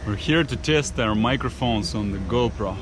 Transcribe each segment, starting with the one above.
We're here to test our microphones on the GoPro.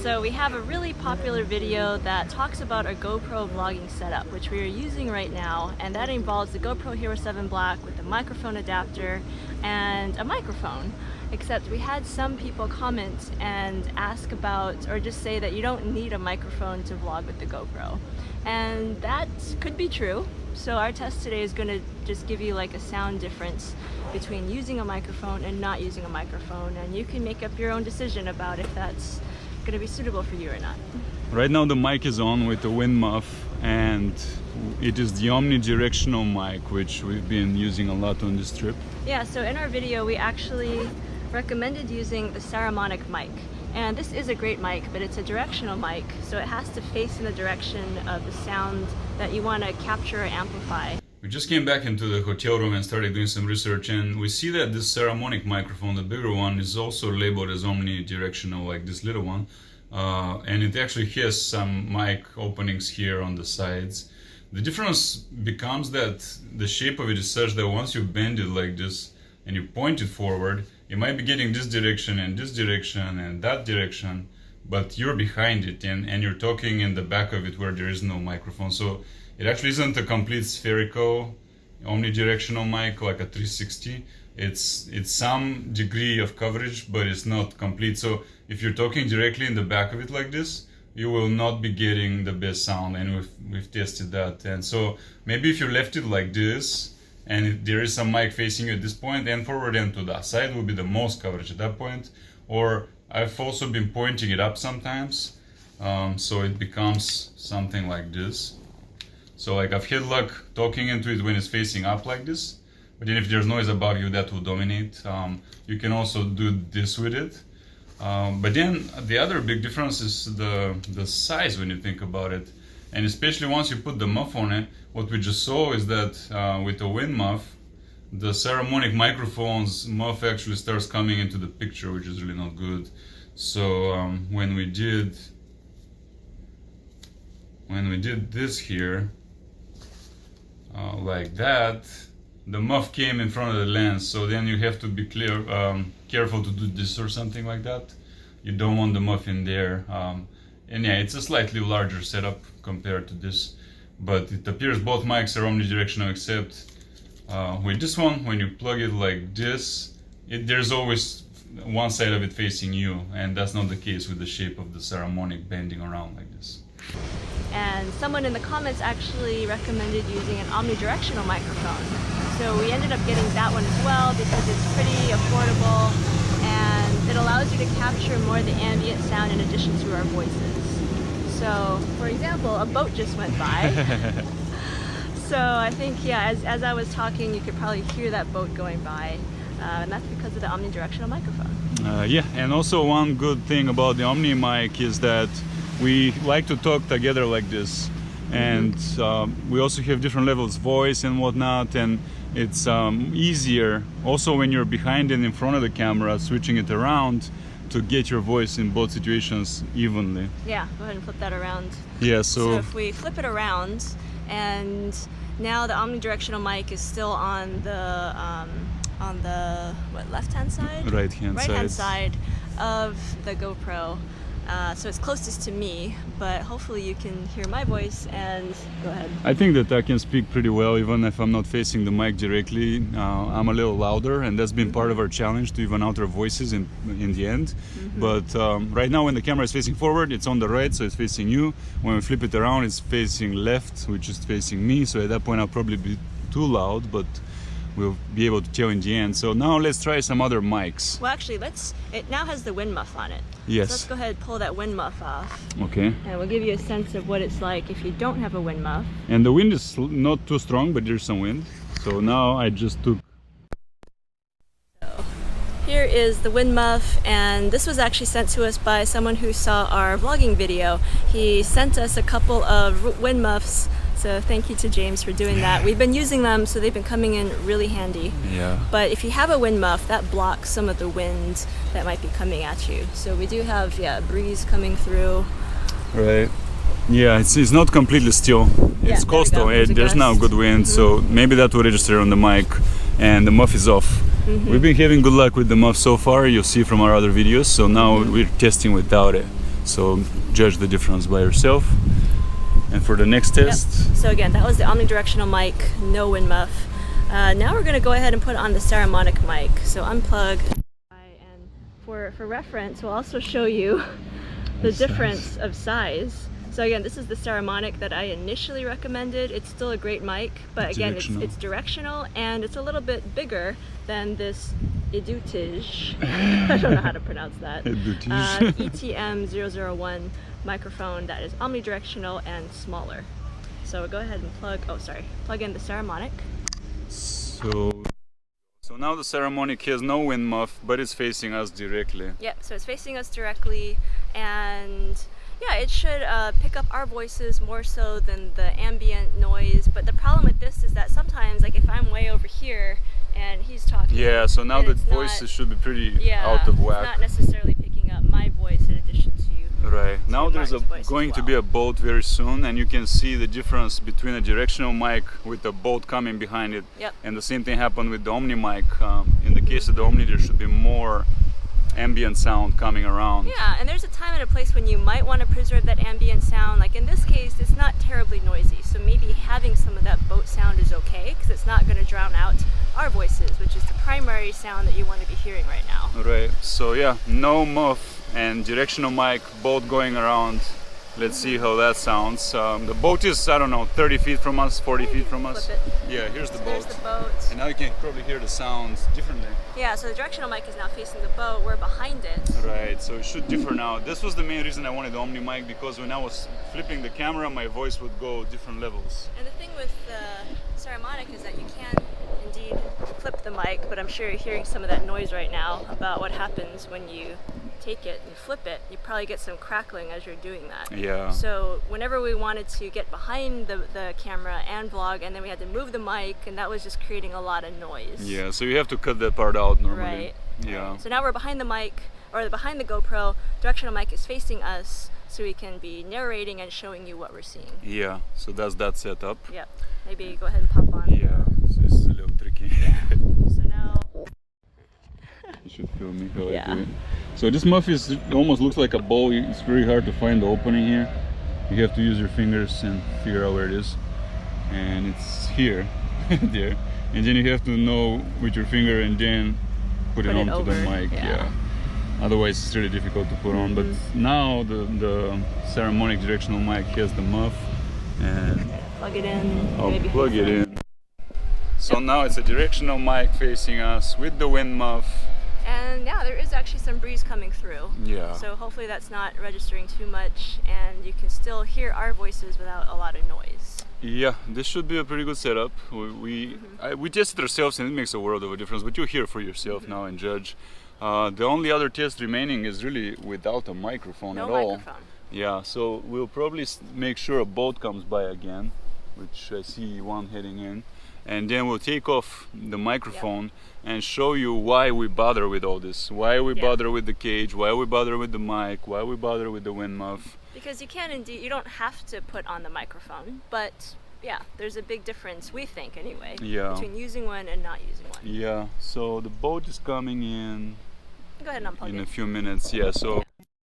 So we have a really popular video that talks about our GoPro vlogging setup, which we are using right now, and that involves the GoPro Hero 7 Black with a microphone adapter and a microphone. Except we had some people comment and ask about, or just say that you don't need a microphone to vlog with the GoPro. And that could be true. So our test today is going to just give you like a sound difference between using a microphone and not using a microphone, and you can make up your own decision about if that's going to be suitable for you or not. Right now the mic is on with the wind muff, and it is the omnidirectional mic, which we've been using a lot on this trip. Yeah, so in our video we actually recommended using the Saramonic mic. And this is a great mic, but it's a directional mic, so it has to face in the direction of the sound that you want to capture or amplify. We just came back into the hotel room and started doing some research, and we see that this Saramonic microphone, the bigger one, is also labeled as omnidirectional, like this little one. And it actually has some mic openings here on the sides. The difference becomes that the shape of it is such that once you bend it like this and you point it forward, you might be getting this direction and that direction, but you're behind it and you're talking in the back of it where there is no microphone. So it actually isn't a complete spherical omnidirectional mic like a 360. It's some degree of coverage, but it's not complete. So if you're talking directly in the back of it like this, you will not be getting the best sound, and we've tested that. And so maybe if you left it like this, and there is some mic facing you at this point, and forward and to the side will be the most coverage at that point. Or I've also been pointing it up sometimes, so it becomes something like this. So like I've had luck talking into it when it's facing up like this, but then if there's noise above you, that will dominate. You can also do this with it. But then the other big difference is the size when you think about it. And especially once you put the muff on it, what we just saw is that with the wind muff, the Saramonic microphone's muff actually starts coming into the picture, which is really not good. So when we did this here, like that, the muff came in front of the lens. So then you have to be careful to do this or something like that. You don't want the muff in there. And yeah, it's a slightly larger setup compared to this, but it appears both mics are omnidirectional, except with this one, when you plug it like this, there's always one side of it facing you, and that's not the case with the shape of the Saramonic bending around like this. And someone in the comments actually recommended using an omnidirectional microphone. So we ended up getting that one as well because it's pretty affordable and it allows you to capture more of the ambient sound in addition to our voices. So, for example, a boat just went by. So I think, yeah, as I was talking, you could probably hear that boat going by. And that's because of the omnidirectional microphone. Yeah, and also one good thing about the Omni mic is that we like to talk together like this. And we also have different levels of voice and whatnot, and it's easier also when you're behind and in front of the camera, switching it around to get your voice in both situations evenly. Yeah, go ahead and flip that around. Yeah, so if we flip it around, and now the omnidirectional mic is still on the what, left-hand side? Right-hand side of the GoPro. So it's closest to me, but hopefully you can hear my voice and go ahead. I think that I can speak pretty well even if I'm not facing the mic directly. I'm a little louder, and that's been part of our challenge to even out our voices in the end. But right now when the camera is facing forward, it's on the right, so it's facing you. When we flip it around, it's facing left, which is facing me. So at that point I'll probably be too loud, but we'll be able to tell in the end. So now let's try some other mics. Well, actually, it now has the wind muff on it. Yes. So let's go ahead and pull that wind muff off. Okay. And we'll give you a sense of what it's like if you don't have a wind muff. And the wind is not too strong, but there's some wind. So now I just took... So here is the wind muff, and this was actually sent to us by someone who saw our vlogging video. He sent us a couple of wind muffs. So thank you to James for doing that. We've been using them, so they've been coming in really handy. Yeah. But if you have a wind muff, that blocks some of the wind that might be coming at you. So we do have, yeah, a breeze coming through. Right. Yeah, it's not completely still. It's coastal. There's now good wind, so maybe that will register on the mic, and the muff is off. We've been having good luck with the Muff so far, you'll see from our other videos, so now we're testing without it. So judge the difference by yourself. And for the next test... So again, that was the omnidirectional mic, no wind muff. Now we're going to go ahead and put on the Saramonic mic. So unplug. And for reference, we'll also show you the difference of size. So again, this is the Saramonic that I initially recommended. It's still a great mic, but again, it's directional and it's a little bit bigger than this Edutige. I don't know how to pronounce that. ETM-001 microphone that is omnidirectional and smaller. So we'll go ahead and plug in the Saramonic. So now the Saramonic has no wind muff, but it's facing us directly. Yep, so it's facing us directly, and yeah, it should pick up our voices more so than the ambient noise. But the problem with this is that sometimes, like if I'm way over here and he's talking, yeah, so now the voices should be pretty out of whack. It's not necessarily picking up my voice in addition to you. Right, now there's going to be a boat very soon, and you can see the difference between a directional mic with a boat coming behind it. Yep. And the same thing happened with the Omni mic. In the case of the Omni, there should be more ambient sound coming around. Yeah, and there's a time and a place when you might want to preserve that ambient sound. Like in this case, it's not terribly noisy, so maybe having some of that boat sound is okay, because it's not going to drown out our voices, which is the primary sound that you want to be hearing right now. Right, so yeah, no muff and directional mic, boat going around. Let's see how that sounds. The boat is, I don't know, 30 feet from us, 40 feet from us. Flip it. Yeah, here's the boat. There's the boat. And now you can probably hear the sounds differently. Yeah, so the directional mic is now facing the boat. We're behind it. Right, so it should differ now. This was the main reason I wanted the Omni mic, because when I was flipping the camera, my voice would go different levels. And the thing with the Saramonic is that you can indeed flip the mic, but I'm sure you're hearing some of that noise right now about what happens when you take it and flip it. You probably get some crackling as you're doing that. Yeah. So whenever we wanted to get behind the camera and vlog, and then we had to move the mic, and that was just creating a lot of noise. Yeah, so you have to cut that part out normally. Right. Yeah. So now we're behind the mic, or behind the GoPro, directional mic is facing us, so we can be narrating and showing you what we're seeing. Yeah, so that's that setup. Yep. Maybe go ahead and pop on. Yeah, so this is a little tricky. Yeah. So now... You should film me how I do it. So this muff almost looks like a bowl. It's very hard to find the opening here. You have to use your fingers and figure out where it is. And it's here, there. And then you have to know with your finger and then put it onto the mic. Yeah. Otherwise it's really difficult to put on. But now the Saramonic directional mic has the muff. And plug it in. I'll plug it in. So now it's a directional mic facing us with the wind muff. And yeah, there is actually some breeze coming through. Yeah. So hopefully that's not registering too much, and you can still hear our voices without a lot of noise. Yeah, this should be a pretty good setup. We tested ourselves and it makes a world of a difference, but you'll hear for yourself now and judge. The only other test remaining is really without a microphone at all. No microphone. Yeah, so we'll probably make sure a boat comes by again, which I see one heading in. And then we'll take off the microphone and show you why we bother with all this. Why we bother with the cage, why we bother with the mic, why we bother with the wind muff. Because you can indeed, you don't have to put on the microphone, but yeah, there's a big difference, we think anyway, between using one and not using one. Yeah, so the boat is coming in. Go ahead and unplug it. In a few minutes, so.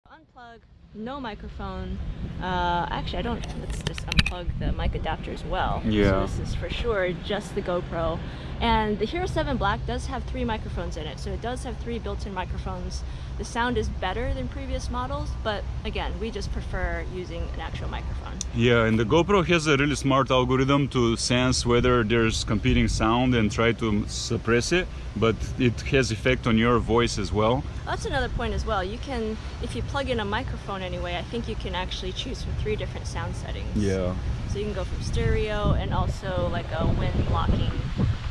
Unplug, no microphone. Actually, let's just unplug the mic adapter as well. So this is for sure just the GoPro. And the Hero 7 Black does have 3 microphones in it, so it does have 3 built-in microphones. The sound is better than previous models, but again, we just prefer using an actual microphone. Yeah, and the GoPro has a really smart algorithm to sense whether there's competing sound and try to suppress it, but it has effect on your voice as well. That's another point as well. You can, if you plug in a microphone anyway, I think you can actually choose from 3 different sound settings. Yeah. So you can go from stereo and also like a wind blocking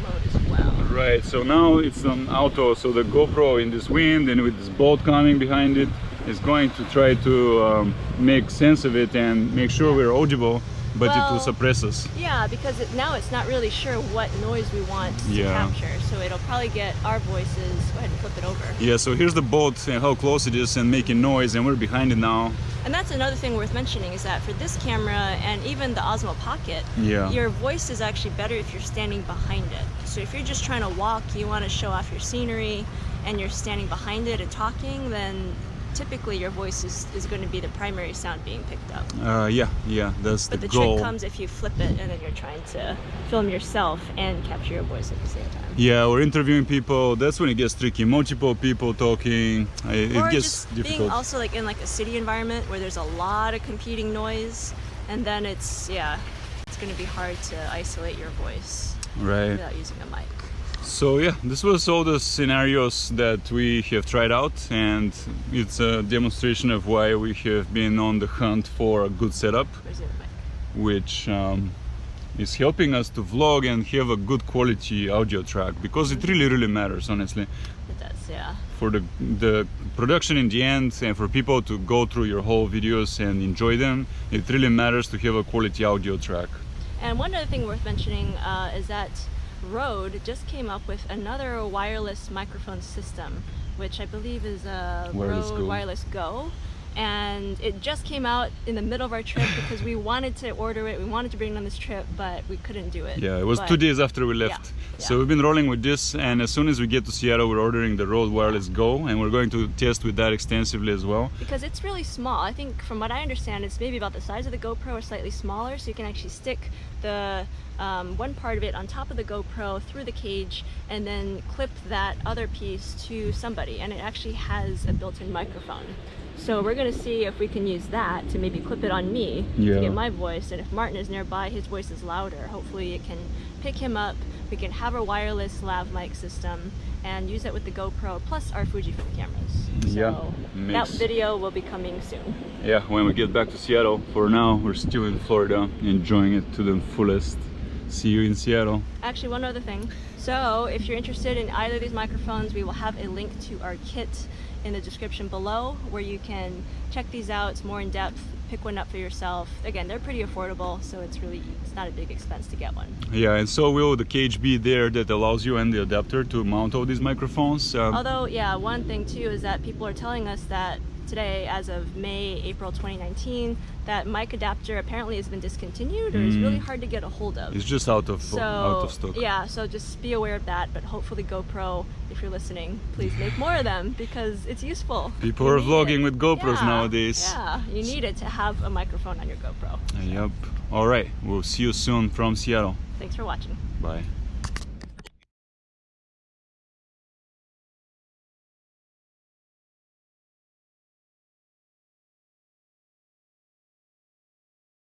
mode as well. Right, so now it's on auto, so the GoPro in this wind and with this bolt coming behind it is going to try to make sense of it and make sure we're audible. but it will Well, suppress us. Yeah, because now it's not really sure what noise we want to capture, so it'll probably get our voices. Go ahead and flip it over. Yeah, so here's the boat and how close it is and making noise, and we're behind it now. And that's another thing worth mentioning is that for this camera and even the Osmo Pocket, your voice is actually better if you're standing behind it. So if you're just trying to walk, you want to show off your scenery, and you're standing behind it and talking, then typically your voice is going to be the primary sound being picked up. Yeah, that's the goal. But the trick comes if you flip it and then you're trying to film yourself and capture your voice at the same time. Yeah, we're interviewing people. That's when it gets tricky. Multiple people talking. It gets just difficult. Being also like in like a city environment where there's a lot of competing noise, and then it's going to be hard to isolate your voice without using a mic. So yeah, this was all the scenarios that we have tried out, and it's a demonstration of why we have been on the hunt for a good setup, which is helping us to vlog and have a good quality audio track, because it really matters, honestly. It does, yeah. For the production in the end, and for people to go through your whole videos and enjoy them, it really matters to have a quality audio track. And one other thing worth mentioning is that Rode just came up with another wireless microphone system, which I believe is a Rode Wireless Go. And it just came out in the middle of our trip because we wanted to order it, we wanted to bring it on this trip, but we couldn't do it. Yeah, it was 2 days after we left. So we've been rolling with this, and as soon as we get to Seattle, we're ordering the Rode Wireless Go, and we're going to test with that extensively as well. Because it's really small. I think from what I understand, it's maybe about the size of the GoPro or slightly smaller, so you can actually stick the one part of it on top of the GoPro through the cage and then clip that other piece to somebody, and it actually has a built-in microphone. So we're going to see if we can use that to maybe clip it on me to get my voice, and if Martin is nearby, his voice is louder. Hopefully it can pick him up. We can have a wireless lav mic system and use it with the GoPro plus our Fujifilm cameras. So that video will be coming soon. Yeah, when we get back to Seattle. For now, we're still in Florida, enjoying it to the fullest. See you in Seattle. Actually, one other thing. So if you're interested in either of these microphones, we will have a link to our kit in the description below where you can check these out. It's more in depth, pick one up for yourself. Again, they're pretty affordable, so it's not a big expense to get one. Yeah, and so will the cage be there that allows you and the adapter to mount all these microphones. Although, yeah, one thing too is that people are telling us that today, as of April 2019, that mic adapter apparently has been discontinued or is really hard to get a hold of. It's just out of stock. Yeah, so just be aware of that, but hopefully GoPro, if you're listening, please make more of them because it's useful. People are vlogging with GoPros nowadays. Yeah, you need it to have a microphone on your GoPro. Yep. All right, we'll see you soon from Seattle. Thanks for watching. Bye.